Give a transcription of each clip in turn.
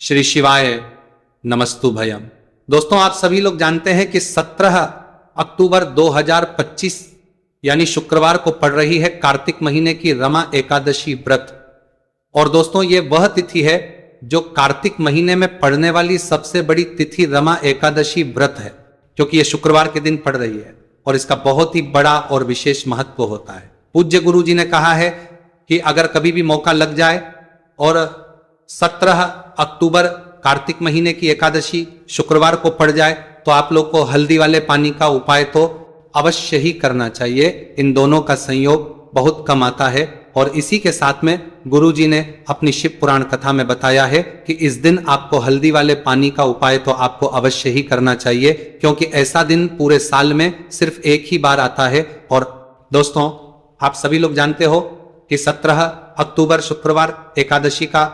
श्री शिवाय नमस्तु भयम। दोस्तों, आप सभी लोग जानते हैं कि 17 अक्टूबर 2025 यानी शुक्रवार को पड़ रही है कार्तिक महीने की रमा एकादशी व्रत। और दोस्तों, ये वह तिथि है जो कार्तिक महीने में पड़ने वाली सबसे बड़ी तिथि रमा एकादशी व्रत है, क्योंकि ये शुक्रवार के दिन पड़ रही है और इसका बहुत ही बड़ा और विशेष महत्व होता है। पूज्य गुरु जी ने कहा है कि अगर कभी भी मौका लग जाए और 17 अक्टूबर कार्तिक महीने की एकादशी शुक्रवार को पड़ जाए तो आप लोग को हल्दी वाले पानी का उपाय तो अवश्य ही करना चाहिए। इन दोनों का संयोग बहुत कम आता है और इसी के साथ में गुरु जी ने अपनी शिव पुराण कथा में बताया है कि इस दिन आपको हल्दी वाले पानी का उपाय तो आपको अवश्य ही करना चाहिए, क्योंकि ऐसा दिन पूरे साल में सिर्फ एक ही बार आता है। और दोस्तों, आप सभी लोग जानते हो कि 17 अक्टूबर शुक्रवार एकादशी का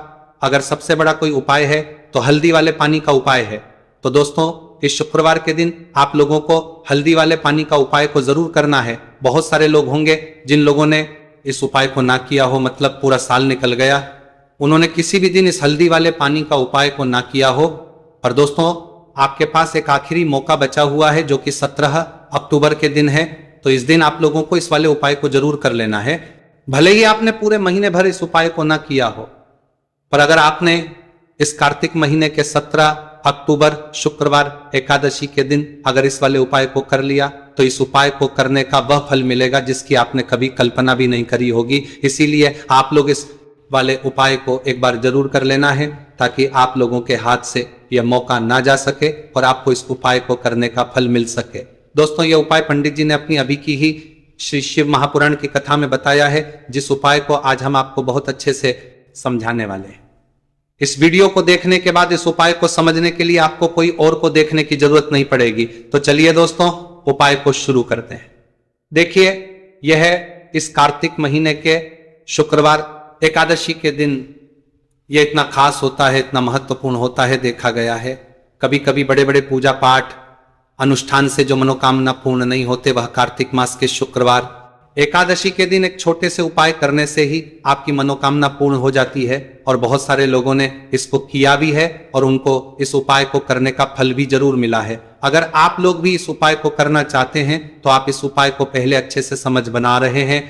अगर सबसे बड़ा कोई उपाय है तो हल्दी वाले पानी का उपाय है। तो दोस्तों, इस शुक्रवार के दिन आप लोगों को हल्दी वाले पानी का उपाय को जरूर करना है। बहुत सारे लोग होंगे जिन लोगों ने इस उपाय को ना किया हो, मतलब पूरा साल निकल गया, उन्होंने किसी भी दिन इस हल्दी वाले पानी का उपाय को ना किया हो। और दोस्तों, आपके पास एक आखिरी मौका बचा हुआ है जो कि 17 अक्टूबर के दिन है। तो इस दिन आप लोगों को इस वाले उपाय को जरूर कर लेना है। भले ही आपने पूरे महीने भर इस उपाय को ना किया हो, पर अगर आपने इस कार्तिक महीने के 17 अक्टूबर शुक्रवार एकादशी के दिन अगर इस वाले उपाय को कर लिया तो इस उपाय को करने का वह फल मिलेगा जिसकी आपने कभी कल्पना भी नहीं करी होगी। इसीलिए आप लोग इस वाले उपाय को एक बार जरूर कर लेना है, ताकि आप लोगों के हाथ से यह मौका ना जा सके और आपको इस उपाय को करने का फल मिल सके। दोस्तों, यह उपाय पंडित जी ने अपनी अभी की ही श्री शिव महापुराण की कथा में बताया है, जिस उपाय को आज हम आपको बहुत अच्छे से समझाने वाले हैं। इस वीडियो को देखने के बाद इस उपाय को समझने के लिए आपको कोई और को देखने की जरूरत नहीं पड़ेगी। तो चलिए दोस्तों, उपाय को शुरू करते हैं। देखिए, यह इस कार्तिक महीने के शुक्रवार एकादशी के दिन यह इतना खास होता है, इतना महत्वपूर्ण होता है, देखा गया है। कभी कभी बड़े बड़े पूजा पाठ अनुष्ठान से जो मनोकामना पूर्ण नहीं होते, वह कार्तिक मास के शुक्रवार एकादशी के दिन एक छोटे से उपाय करने से ही आपकी मनोकामना पूर्ण हो जाती है। और बहुत सारे लोगों ने इसको किया भी है और उनको इस उपाय को करने का फल भी जरूर मिला है। अगर आप लोग भी इस उपाय को करना चाहते हैं तो आप इस उपाय को पहले अच्छे से समझ बना रहे हैं,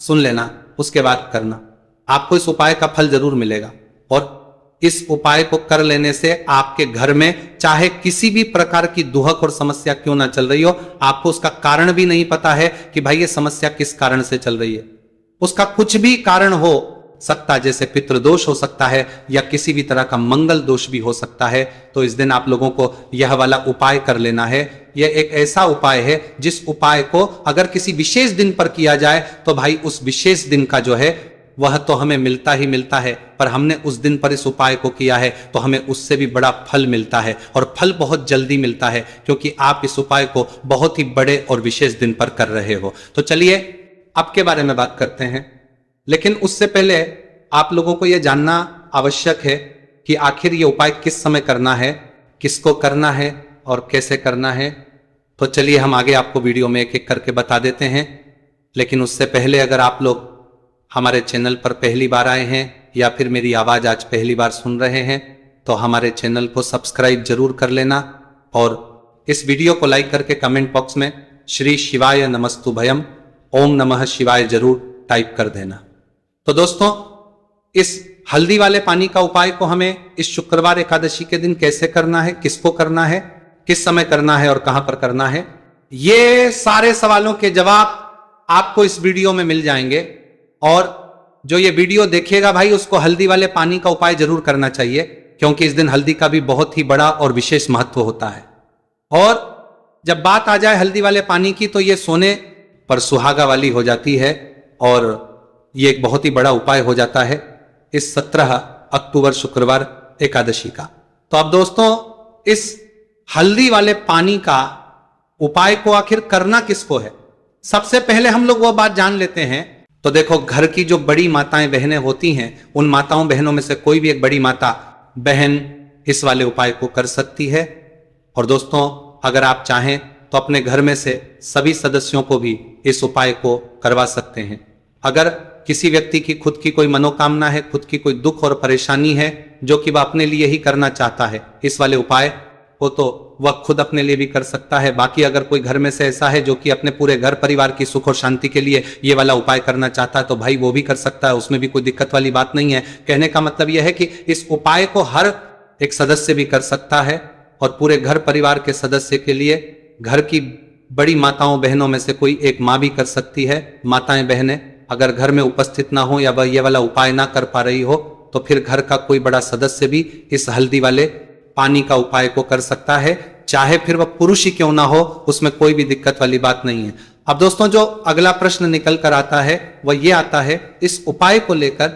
सुन लेना, उसके बाद करना। आपको इस उपाय का फल जरूर मिलेगा। और इस उपाय को कर लेने से आपके घर में चाहे किसी भी प्रकार की दुहक और समस्या क्यों ना चल रही हो, आपको उसका कारण भी नहीं पता है कि भाई ये समस्या किस कारण से चल रही है, उसका कुछ भी कारण हो सकता है, जैसे पितृदोष हो सकता है या किसी भी तरह का मंगल दोष भी हो सकता है। तो इस दिन आप लोगों को यह वाला उपाय कर लेना है। यह एक ऐसा उपाय है जिस उपाय को अगर किसी विशेष दिन पर किया जाए तो भाई उस विशेष दिन का जो है वह तो हमें मिलता ही मिलता है, पर हमने उस दिन पर इस उपाय को किया है तो हमें उससे भी बड़ा फल मिलता है। और फल बहुत जल्दी मिलता है, क्योंकि आप इस उपाय को बहुत ही बड़े और विशेष दिन पर कर रहे हो। तो चलिए अब के बारे में बात करते हैं, लेकिन उससे पहले आप लोगों को यह जानना आवश्यक है कि आखिर ये उपाय किस समय करना है, किसको करना है और कैसे करना है। तो चलिए हम आगे आपको वीडियो में एक एक करके बता देते हैं। लेकिन उससे पहले अगर आप लोग हमारे चैनल पर पहली बार आए हैं या फिर मेरी आवाज आज पहली बार सुन रहे हैं तो हमारे चैनल को सब्सक्राइब जरूर कर लेना और इस वीडियो को लाइक करके कमेंट बॉक्स में श्री शिवाय नमस्तु भयम, ओम नमः शिवाय जरूर टाइप कर देना। तो दोस्तों, इस हल्दी वाले पानी का उपाय को हमें इस शुक्रवार एकादशी के दिन कैसे करना है, किसको करना है, किस समय करना है और कहां पर करना है, ये सारे सवालों के जवाब आपको इस वीडियो में मिल जाएंगे। और जो ये वीडियो देखेगा भाई, उसको हल्दी वाले पानी का उपाय जरूर करना चाहिए, क्योंकि इस दिन हल्दी का भी बहुत ही बड़ा और विशेष महत्व होता है। और जब बात आ जाए हल्दी वाले पानी की तो ये सोने पर सुहागा वाली हो जाती है और ये एक बहुत ही बड़ा उपाय हो जाता है इस 17 अक्टूबर शुक्रवार एकादशी का। तो अब दोस्तों, इस हल्दी वाले पानी का उपाय को आखिर करना किसको है, सबसे पहले हम लोग वो बात जान लेते हैं। तो देखो, घर की जो बड़ी माताएं बहनें होती हैं, उन माताओं बहनों में से कोई भी एक बड़ी माता बहन इस वाले उपाय को कर सकती है। और दोस्तों, अगर आप चाहें तो अपने घर में से सभी सदस्यों को भी इस उपाय को करवा सकते हैं। अगर किसी व्यक्ति की खुद की कोई मनोकामना है, खुद की कोई दुख और परेशानी है जो कि वह अपने लिए ही करना चाहता है, इस वाले उपाय को तो वह खुद अपने लिए भी कर सकता है। बाकी अगर कोई घर में से ऐसा है जो कि अपने पूरे घर परिवार की सुख और शांति के लिए ये वाला उपाय करना चाहता है तो भाई वो भी कर सकता है, उसमें भी कोई दिक्कत वाली बात नहीं है। कहने का मतलब यह है कि इस उपाय को हर एक सदस्य भी कर सकता है और पूरे घर परिवार के सदस्य के लिए घर की बड़ी माताओं बहनों में से कोई एक माँ भी कर सकती है। माताएं बहनें अगर घर में उपस्थित ना हो या वह ये वाला उपाय ना कर पा रही हो तो फिर घर का कोई बड़ा सदस्य भी इस हल्दी वाले पानी का उपाय को कर सकता है, चाहे फिर वह पुरुष ही क्यों ना हो, उसमें कोई भी दिक्कत वाली बात नहीं है। अब दोस्तों जो अगला प्रश्न निकल कर आता है वह यह आता है इस उपाय को लेकर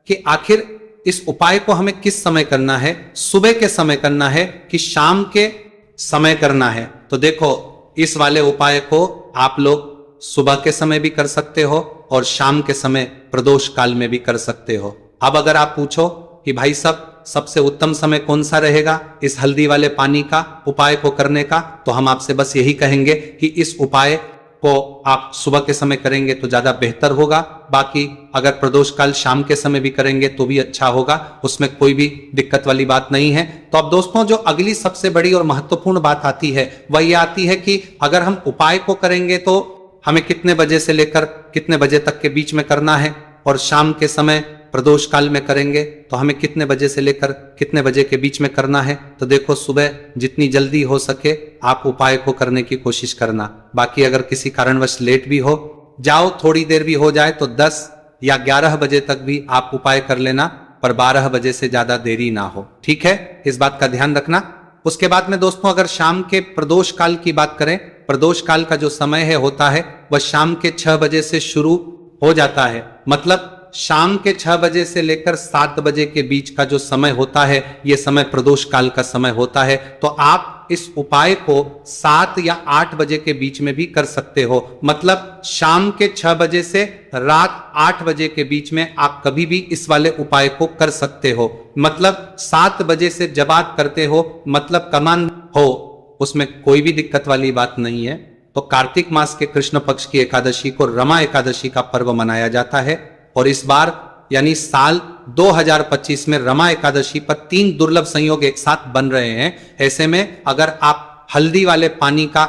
कि आखिर इस उपाय को हमें किस समय करना है, सुबह के समय करना है कि शाम के समय करना है। तो देखो इस वाले उपाय को आप लोग सुबह के समय भी कर सकते हो और शाम के समय प्रदोष काल में भी कर सकते हो। अब अगर आप पूछो कि भाई साहब सबसे उत्तम समय कौन सा रहेगा इस हल्दी वाले पानी का उपाय को करने का, तो हम आपसे बस यही कहेंगे कि इस उपाय को आप सुबह के समय करेंगे तो ज्यादा बेहतर होगा। बाकी अगर प्रदोष काल शाम के समय भी करेंगे तो भी अच्छा होगा, उसमें कोई भी दिक्कत वाली बात नहीं है। तो अब दोस्तों जो अगली सबसे बड़ी और महत्वपूर्ण बात आती है वह यह आती है कि अगर हम उपाय को करेंगे तो हमें कितने बजे से लेकर कितने बजे तक के बीच में करना है, और शाम के समय प्रदोष काल में करेंगे तो हमें कितने बजे से लेकर कितने बजे के बीच में करना है। तो देखो सुबह जितनी जल्दी हो सके आप उपाय को करने की कोशिश करना। बाकी अगर किसी कारणवश लेट भी हो जाओ, थोड़ी देर भी हो जाए तो 10 या 11 बजे तक भी आप उपाय कर लेना, पर 12 बजे से ज्यादा देरी ना हो, ठीक है, इस बात का ध्यान रखना। उसके बाद में दोस्तों अगर शाम के प्रदोष काल की बात करें, प्रदोष काल का जो समय है होता है वह शाम के 6 बजे से शुरू हो जाता है। मतलब शाम के 6 बजे से लेकर 7 बजे के बीच का जो समय होता है यह समय प्रदोष काल का समय होता है। तो आप इस उपाय को 7 या 8 बजे के बीच में भी कर सकते हो। मतलब शाम के 6 बजे से रात 8 बजे के बीच में आप कभी भी इस वाले उपाय को कर सकते हो। मतलब 7 बजे से जब आप करते हो मतलब कमान हो, उसमें कोई भी दिक्कत वाली बात नहीं है। तो कार्तिक मास के कृष्ण पक्ष की एकादशी को रमा एकादशी का पर्व मनाया जाता है और इस बार यानी साल 2025 में रमा एकादशी पर 3 दुर्लभ संयोग एक साथ बन रहे हैं। ऐसे में अगर आप हल्दी वाले पानी का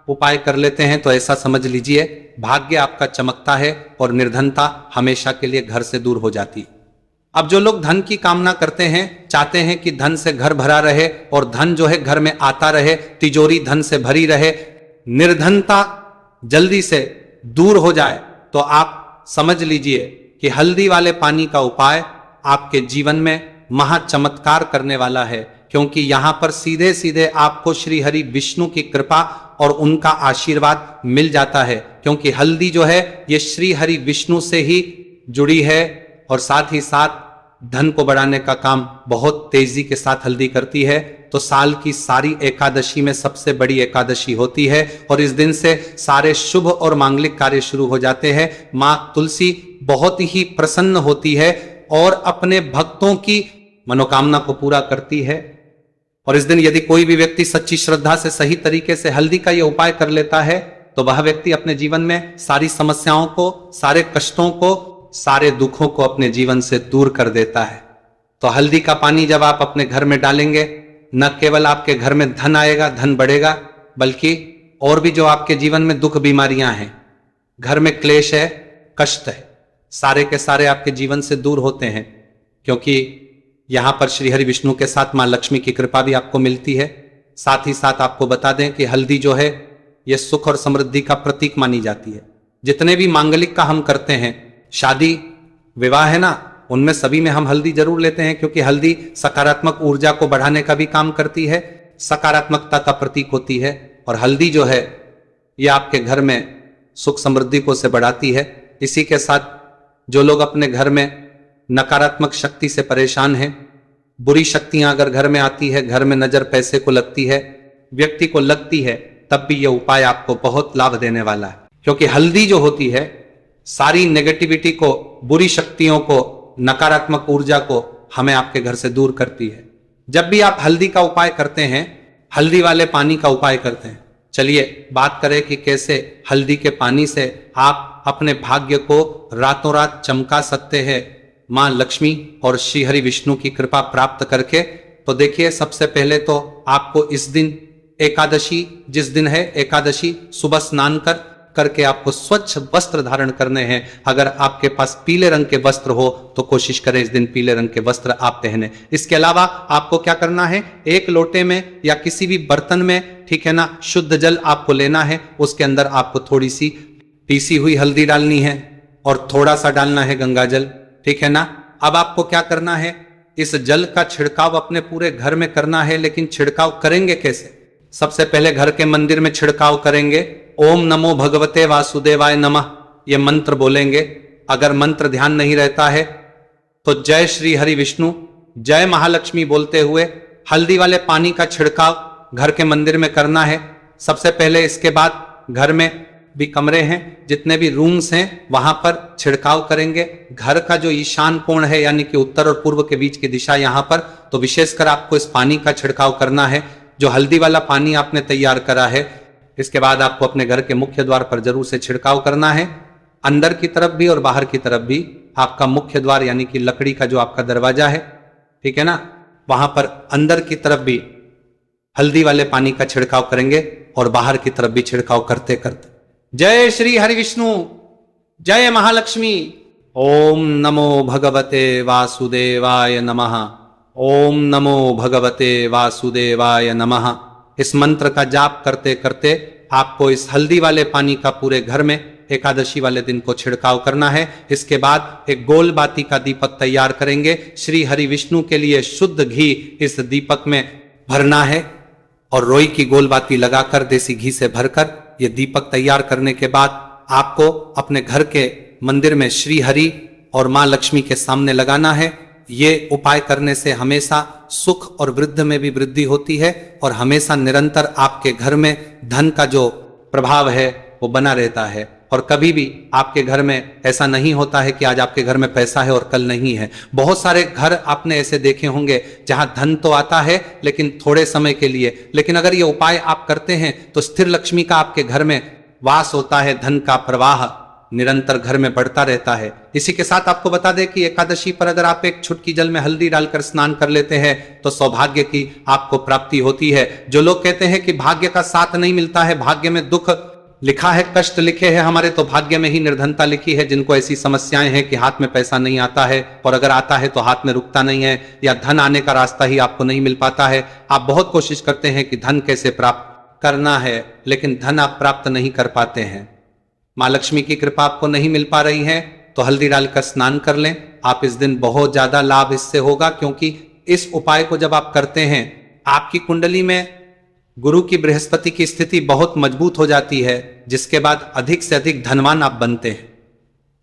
उपाय कर लेते हैं तो ऐसा समझ लीजिए भाग्य आपका चमकता है और निर्धनता हमेशा के लिए घर से दूर हो जाती। अब जो लोग धन की कामना करते हैं, चाहते हैं कि धन से घर भरा रहे और धन जो है घर में आता रहे, तिजोरी धन से भरी रहे, निर्धनता जल्दी से दूर हो जाए, तो आप समझ लीजिए कि हल्दी वाले पानी का उपाय आपके जीवन में महा चमत्कार करने वाला है। क्योंकि यहां पर सीधे सीधे आपको श्री हरि विष्णु की कृपा और उनका आशीर्वाद मिल जाता है। क्योंकि हल्दी जो है ये श्री हरि विष्णु से ही जुड़ी है और साथ ही साथ धन को बढ़ाने का काम बहुत तेजी के साथ हल्दी करती है। तो साल की सारी एकादशी में सबसे बड़ी एकादशी होती है और इस दिन से सारे शुभ और मांगलिक कार्य शुरू हो जाते हैं। मां तुलसी बहुत ही प्रसन्न होती है और अपने भक्तों की मनोकामना को पूरा करती है। और इस दिन यदि कोई भी व्यक्ति सच्ची श्रद्धा से सही तरीके से हल्दी का यह उपाय कर लेता है तो वह व्यक्ति अपने जीवन में सारी समस्याओं को, सारे कष्टों को, सारे दुखों को अपने जीवन से दूर कर देता है। तो हल्दी का पानी जब आप अपने घर में डालेंगे, न केवल आपके घर में धन आएगा, धन बढ़ेगा, बल्कि और भी जो आपके जीवन में दुख बीमारियां हैं, घर में क्लेश है, कष्ट है, सारे के सारे आपके जीवन से दूर होते हैं। क्योंकि यहां पर श्री हरि विष्णु के साथ मां लक्ष्मी की कृपा भी आपको मिलती है। साथ ही साथ आपको बता दें कि हल्दी जो है यह सुख और समृद्धि का प्रतीक मानी जाती है। जितने भी मांगलिक का हम करते हैं, शादी विवाह है ना, उनमें सभी में हम हल्दी जरूर लेते हैं, क्योंकि हल्दी सकारात्मक ऊर्जा को बढ़ाने का भी काम करती है, सकारात्मकता का प्रतीक होती है। और हल्दी जो है यह आपके घर में सुख समृद्धि को से बढ़ाती है। इसी के साथ जो लोग अपने घर में नकारात्मक शक्ति से परेशान हैं, बुरी शक्तियां अगर घर में आती है, घर में नजर पैसे को लगती है, व्यक्ति को लगती है, तब भी यह उपाय आपको बहुत लाभ देने वाला है। क्योंकि हल्दी जो होती है सारी नेगेटिविटी को, बुरी शक्तियों को, नकारात्मक ऊर्जा को हमें आपके घर से दूर करती है। जब भी आप हल्दी का उपाय करते हैं, हल्दी वाले पानी का उपाय करते हैं, चलिए बात करें कि कैसे हल्दी के पानी से आप अपने भाग्य को रातों रात चमका सकते हैं मां लक्ष्मी और श्री हरि विष्णु की कृपा प्राप्त करके। तो देखिए, सबसे पहले तो आपको इस दिन एकादशी, जिस दिन है एकादशी, सुबह स्नान करके आपको स्वच्छ वस्त्र धारण करने हैं। अगर आपके पास पीले रंग के वस्त्र हो तो कोशिश करें इस दिन पीले रंग के वस्त्र आप पहने। इसके अलावा आपको क्या करना है, एक लोटे में या किसी भी बर्तन में, ठीक है ना, शुद्ध जल आपको लेना है। उसके अंदर आपको थोड़ी सी पीसी हुई हल्दी डालनी है और थोड़ा सा डालना है गंगा जल, ठीक है ना। अब आपको क्या करना है, इस जल का छिड़काव अपने पूरे घर में करना है। लेकिन छिड़काव करेंगे कैसे? सबसे पहले घर के मंदिर में छिड़काव करेंगे। ओम नमो भगवते वासुदेवाय नमः ये मंत्र बोलेंगे। अगर मंत्र ध्यान नहीं रहता है तो जय श्री हरि विष्णु, जय महालक्ष्मी बोलते हुए हल्दी वाले पानी का छिड़काव घर के मंदिर में करना है सबसे पहले। इसके बाद घर में भी कमरे हैं, जितने भी रूम्स हैं, वहां पर छिड़काव करेंगे। घर का जो ईशान कोण है, यानी कि उत्तर और पूर्व के बीच की दिशा, यहां पर तो विशेषकर आपको इस पानी का छिड़काव करना है, जो हल्दी वाला पानी आपने तैयार करा है। इसके बाद आपको अपने घर के मुख्य द्वार पर जरूर से छिड़काव करना है, अंदर की तरफ भी और बाहर की तरफ भी। आपका मुख्य द्वार यानी कि लकड़ी का जो आपका दरवाजा है, ठीक है ना, वहां पर अंदर की तरफ भी हल्दी वाले पानी का छिड़काव करेंगे और बाहर की तरफ भी छिड़काव करते करते जय श्री हरि विष्णु, जय महालक्ष्मी, ओम नमो भगवते वासुदेवाय नमः, ओम नमो भगवते वासुदेवाय नमः। इस मंत्र का जाप करते करते आपको इस हल्दी वाले पानी का पूरे घर में एकादशी वाले दिन को छिड़काव करना है। इसके बाद एक गोल बाती का दीपक तैयार करेंगे। श्री हरि विष्णु के लिए शुद्ध घी इस दीपक में भरना है और रोई की गोल बाती लगाकर देसी घी से भरकर ये दीपक तैयार करने के बाद आपको अपने घर के मंदिर में श्री हरि और मां लक्ष्मी के सामने लगाना है। ये उपाय करने से हमेशा सुख और वृद्धि में भी वृद्धि होती है और हमेशा निरंतर आपके घर में धन का जो प्रभाव है वो बना रहता है। और कभी भी आपके घर में ऐसा नहीं होता है कि आज आपके घर में पैसा है और कल नहीं है। बहुत सारे घर आपने ऐसे देखे होंगे जहां धन तो आता है लेकिन थोड़े समय के लिए, लेकिन अगर ये उपाय आप करते हैं तो स्थिर लक्ष्मी का आपके घर में वास होता है, धन का प्रवाह निरंतर घर में बढ़ता रहता है। इसी के साथ आपको बता दें कि एकादशी पर अगर आप एक चुटकी जल में हल्दी डालकर स्नान कर लेते हैं तो सौभाग्य की आपको प्राप्ति होती है। जो लोग कहते हैं कि भाग्य का साथ नहीं मिलता है, भाग्य में दुख लिखा है, कष्ट लिखे हैं हमारे, तो भाग्य में ही निर्धनता लिखी है। जिनको ऐसी समस्याएं हैं कि हाथ में पैसा नहीं आता है और अगर आता है तो हाथ में रुकता नहीं है या धन आने का रास्ता ही आपको नहीं मिल पाता है, आप बहुत कोशिश करते हैं कि धन कैसे प्राप्त करना है लेकिन धन आप प्राप्त नहीं कर पाते हैं, मां लक्ष्मी की कृपा आपको नहीं मिल पा रही है, तो हल्दी डालकर स्नान कर लें आप। इस दिन बहुत ज्यादा लाभ इससे होगा, क्योंकि इस उपाय को जब आप करते हैं आपकी कुंडली में गुरु की बृहस्पति की स्थिति बहुत मजबूत हो जाती है, जिसके बाद अधिक से अधिक धनवान आप बनते हैं।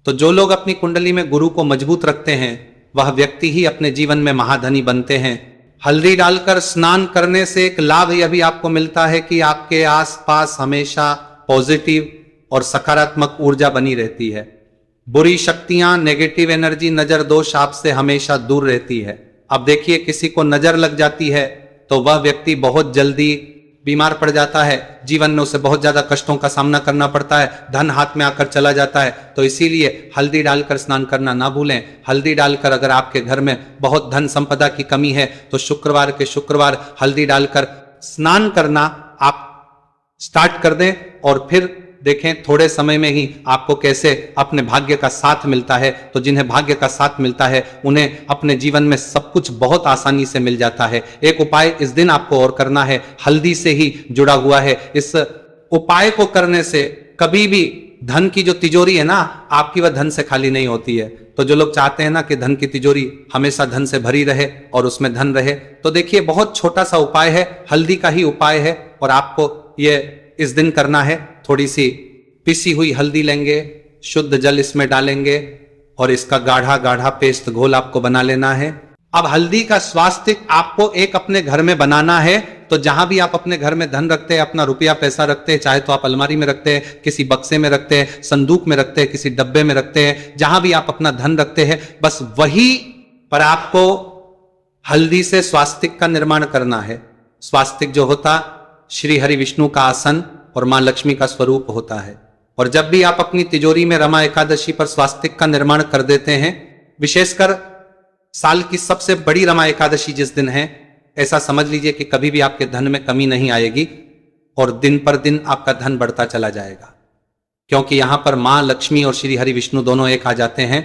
तो जो लोग अपनी कुंडली में गुरु को मजबूत रखते हैं वह व्यक्ति ही अपने जीवन में महाधनी बनते हैं। हल्दी डालकर स्नान करने से एक लाभ यह भी आपको मिलता है कि आपके आसपास हमेशा पॉजिटिव और सकारात्मक ऊर्जा बनी रहती है। बुरी शक्तियां, नेगेटिव एनर्जी, नजर दोष आपसे हमेशा दूर रहती है। अब देखिए, किसी को नजर लग जाती है तो वह व्यक्ति बहुत जल्दी बीमार पड़ जाता है, जीवन में उसे बहुत ज्यादा कष्टों का सामना करना पड़ता है, धन हाथ में आकर चला जाता है। तो इसीलिए हल्दी डालकर स्नान करना ना भूलें। हल्दी डालकर अगर आपके घर में बहुत धन संपदा की कमी है तो शुक्रवार के शुक्रवार हल्दी डालकर स्नान करना आप स्टार्ट कर दें और फिर देखें थोड़े समय में ही आपको कैसे अपने भाग्य का साथ मिलता है। तो जिन्हें भाग्य का साथ मिलता है उन्हें अपने जीवन में सब कुछ बहुत आसानी से मिल जाता है। एक उपाय इस दिन आपको और करना है, हल्दी से ही जुड़ा हुआ है। इस उपाय को करने से कभी भी धन की जो तिजोरी है ना आपकी, वह धन से खाली नहीं होती है। तो जो लोग चाहते हैं ना कि धन की तिजोरी हमेशा धन से भरी रहे और उसमें धन रहे, तो देखिए बहुत छोटा सा उपाय है, हल्दी का ही उपाय है और आपको ये इस दिन करना है। थोड़ी सी पिसी हुई हल्दी लेंगे, शुद्ध जल इसमें डालेंगे और इसका गाढ़ा गाढ़ा पेस्ट घोल आपको बना लेना है। अब हल्दी का स्वास्तिक आपको एक अपने घर में बनाना है। तो जहां भी आप अपने घर में धन रखते हैं, अपना रुपया पैसा रखते हैं, चाहे तो आप अलमारी में रखते हैं, किसी बक्से में रखते हैं, संदूक में रखते हैं, किसी डब्बे में रखते हैं, जहां भी आप अपना धन रखते हैं, बस वही पर आपको हल्दी से स्वास्तिक का निर्माण करना है। स्वास्तिक जो होता श्री हरि विष्णु का आसन और मां लक्ष्मी का स्वरूप होता है। और जब भी आप अपनी तिजोरी में रमा एकादशी पर स्वास्तिक का निर्माण कर देते हैं, विशेषकर साल की सबसे बड़ी रमा एकादशी जिस दिन है, ऐसा समझ लीजिए कि कभी भी आपके धन में कमी नहीं आएगी और दिन पर दिन आपका धन बढ़ता चला जाएगा, क्योंकि यहां पर मां लक्ष्मी और श्री हरि विष्णु दोनों एक आ जाते हैं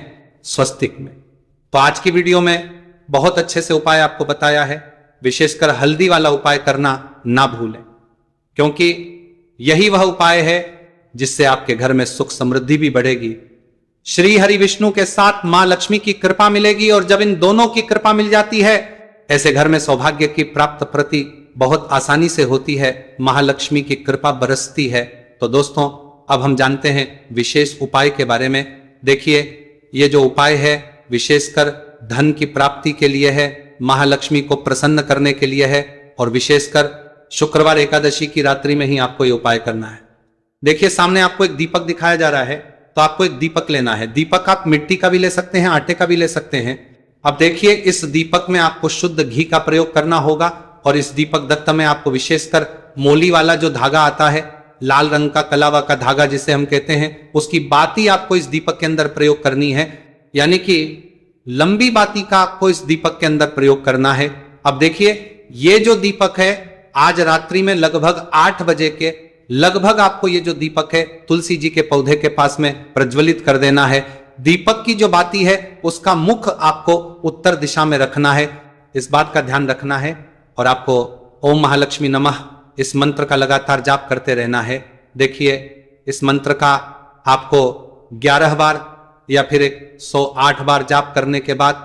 स्वस्तिक में। तो आज की वीडियो में बहुत अच्छे से उपाय आपको बताया है। विशेषकर हल्दी वाला उपाय करना ना भूलें, क्योंकि यही वह उपाय है जिससे आपके घर में सुख समृद्धि भी बढ़ेगी, श्री हरि विष्णु के साथ मां लक्ष्मी की कृपा मिलेगी। और जब इन दोनों की कृपा मिल जाती है, ऐसे घर में सौभाग्य की प्राप्त प्रति बहुत आसानी से होती है, महालक्ष्मी की कृपा बरसती है। तो दोस्तों, अब हम जानते हैं विशेष उपाय के बारे में। देखिए, ये जो उपाय है विशेषकर धन की प्राप्ति के लिए है, महालक्ष्मी को प्रसन्न करने के लिए है, और विशेषकर शुक्रवार एकादशी की रात्रि में ही आपको ये उपाय करना है। देखिए, सामने आपको एक दीपक दिखाया जा रहा है, तो आपको एक दीपक लेना है। दीपक आप मिट्टी का भी ले सकते हैं, आटे का भी ले सकते हैं। अब देखिए, इस दीपक में आपको शुद्ध घी का प्रयोग करना होगा, और इस दीपक दत्त में आपको विशेषकर मोली वाला जो धागा आता है, लाल रंग का कलावा का धागा जिसे हम कहते हैं, उसकी बाती आपको इस दीपक के अंदर प्रयोग करनी है, यानी कि लंबी बाती का आपको इस दीपक के अंदर प्रयोग करना है। अब देखिए, ये जो दीपक है, आज रात्रि में लगभग 8 बजे के लगभग आपको ये जो दीपक है तुलसी जी के पौधे के पास में प्रज्वलित कर देना है। दीपक की जो बाती है उसका मुख आपको उत्तर दिशा में रखना है, इस बात का ध्यान रखना है। और आपको ओम महालक्ष्मी नमः इस मंत्र का लगातार जाप करते रहना है। देखिए, इस मंत्र का आपको 11 बार या फिर 108 बार जाप करने के बाद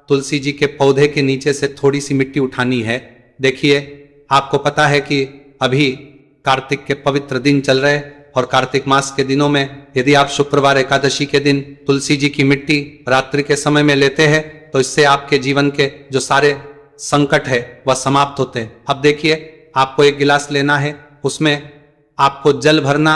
तुलसी जी के पौधे के नीचे से थोड़ी सी मिट्टी उठानी है। देखिए, आपको पता है कि अभी कार्तिक के पवित्र दिन चल रहे, और कार्तिक मास के दिनों में यदि आप शुक्रवार एकादशी के दिन तुलसी जी की मिट्टी रात्रि के समय में लेते हैं, तो इससे आपके जीवन के जो सारे संकट है वह समाप्त होते हैं। अब देखिए, आपको एक गिलास लेना है, उसमें आपको जल भरना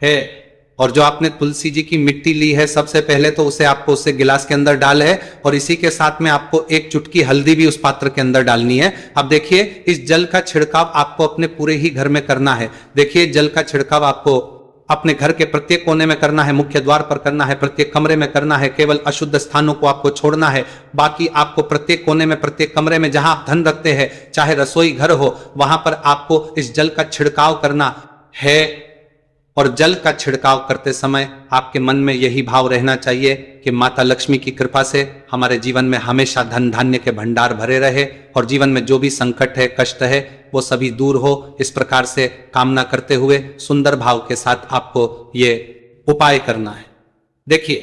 है, और जो आपने तुलसी जी की मिट्टी ली है सबसे पहले तो उसे आपको उसे गिलास के अंदर डाल है, और इसी के साथ में आपको एक चुटकी हल्दी भी उस पात्र के अंदर डालनी है। अब देखिए, इस जल का छिड़काव आपको अपने पूरे ही घर में करना है। देखिए, जल का छिड़काव आपको अपने घर के प्रत्येक कोने में करना है, मुख्य द्वार पर करना है, प्रत्येक कमरे में करना है, केवल अशुद्ध स्थानों को आपको छोड़ना है। बाकी आपको प्रत्येक कोने में, प्रत्येक कमरे में जहां आप धन रखते हैं, चाहे रसोई घर हो, वहां पर आपको इस जल का छिड़काव करना है। और जल का छिड़काव करते समय आपके मन में यही भाव रहना चाहिए कि माता लक्ष्मी की कृपा से हमारे जीवन में हमेशा धन धान्य के भंडार भरे रहे, और जीवन में जो भी संकट है, कष्ट है, वो सभी दूर हो। इस प्रकार से कामना करते हुए सुंदर भाव के साथ आपको ये उपाय करना है। देखिए,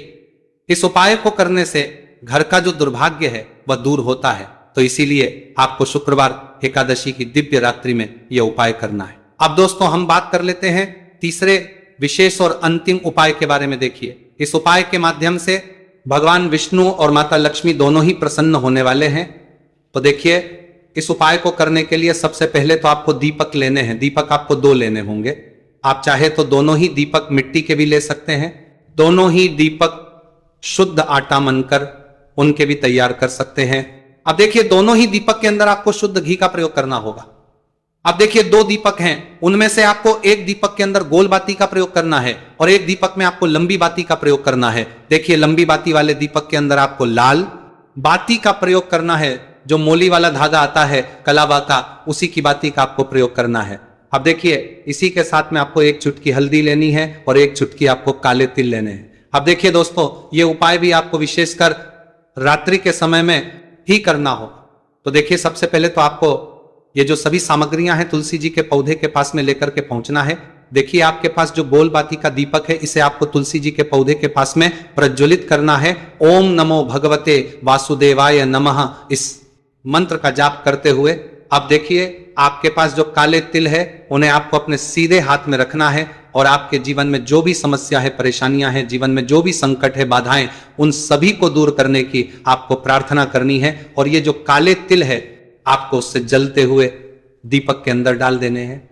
इस उपाय को करने से घर का जो दुर्भाग्य है वह दूर होता है। तो इसीलिए आपको शुक्रवार एकादशी की दिव्य रात्रि में यह उपाय करना है। अब दोस्तों, हम बात कर लेते हैं तीसरे विशेष और अंतिम उपाय के बारे में। देखिए, इस उपाय के माध्यम से भगवान विष्णु और माता लक्ष्मी दोनों ही प्रसन्न होने वाले हैं। तो देखिए, इस उपाय को करने के लिए सबसे पहले तो आपको दीपक लेने हैं। दीपक आपको 2 लेने होंगे। आप चाहे तो दोनों ही दीपक मिट्टी के भी ले सकते हैं, दोनों ही दीपक शुद्ध आटा मनकर उनके भी तैयार कर सकते हैं। अब देखिए, दोनों ही दीपक के अंदर आपको शुद्ध घी का प्रयोग करना होगा। अब देखिए, 2 दीपक हैं, उनमें से आपको एक दीपक के अंदर गोल बाती का प्रयोग करना है, और एक दीपक में आपको लंबी बाती का प्रयोग करना है। देखिए, लंबी बाती वाले दीपक के अंदर आपको लाल बाती का प्रयोग करना है, जो मोली वाला धागा आता है कलावा का, उसी की बाती का आपको प्रयोग करना है। अब देखिए, इसी के साथ में आपको एक चुटकी हल्दी लेनी है, और एक चुटकी आपको काले तिल लेने हैं। अब देखिए दोस्तों, ये उपाय भी आपको विशेषकर रात्रि के समय में ही करना होगा। तो देखिए, सबसे पहले तो आपको ये जो सभी सामग्रियां हैं तुलसी जी के पौधे के पास में लेकर के पहुंचना है। देखिए, आपके पास जो गोल बाती का दीपक है, इसे आपको तुलसी जी के पौधे के पास में प्रज्वलित करना है। ओम नमो भगवते वासुदेवाय नमः इस मंत्र का जाप करते हुए। अब देखिए, आपके पास जो काले तिल है उन्हें आपको अपने सीधे हाथ में रखना है, और आपके जीवन में जो भी समस्या है, परेशानियां हैं, जीवन में जो भी संकट है, बाधाएं, उन सभी को दूर करने की आपको प्रार्थना करनी है। और ये जो काले तिल है आपको उससे जलते हुए दीपक के अंदर डाल देने हैं।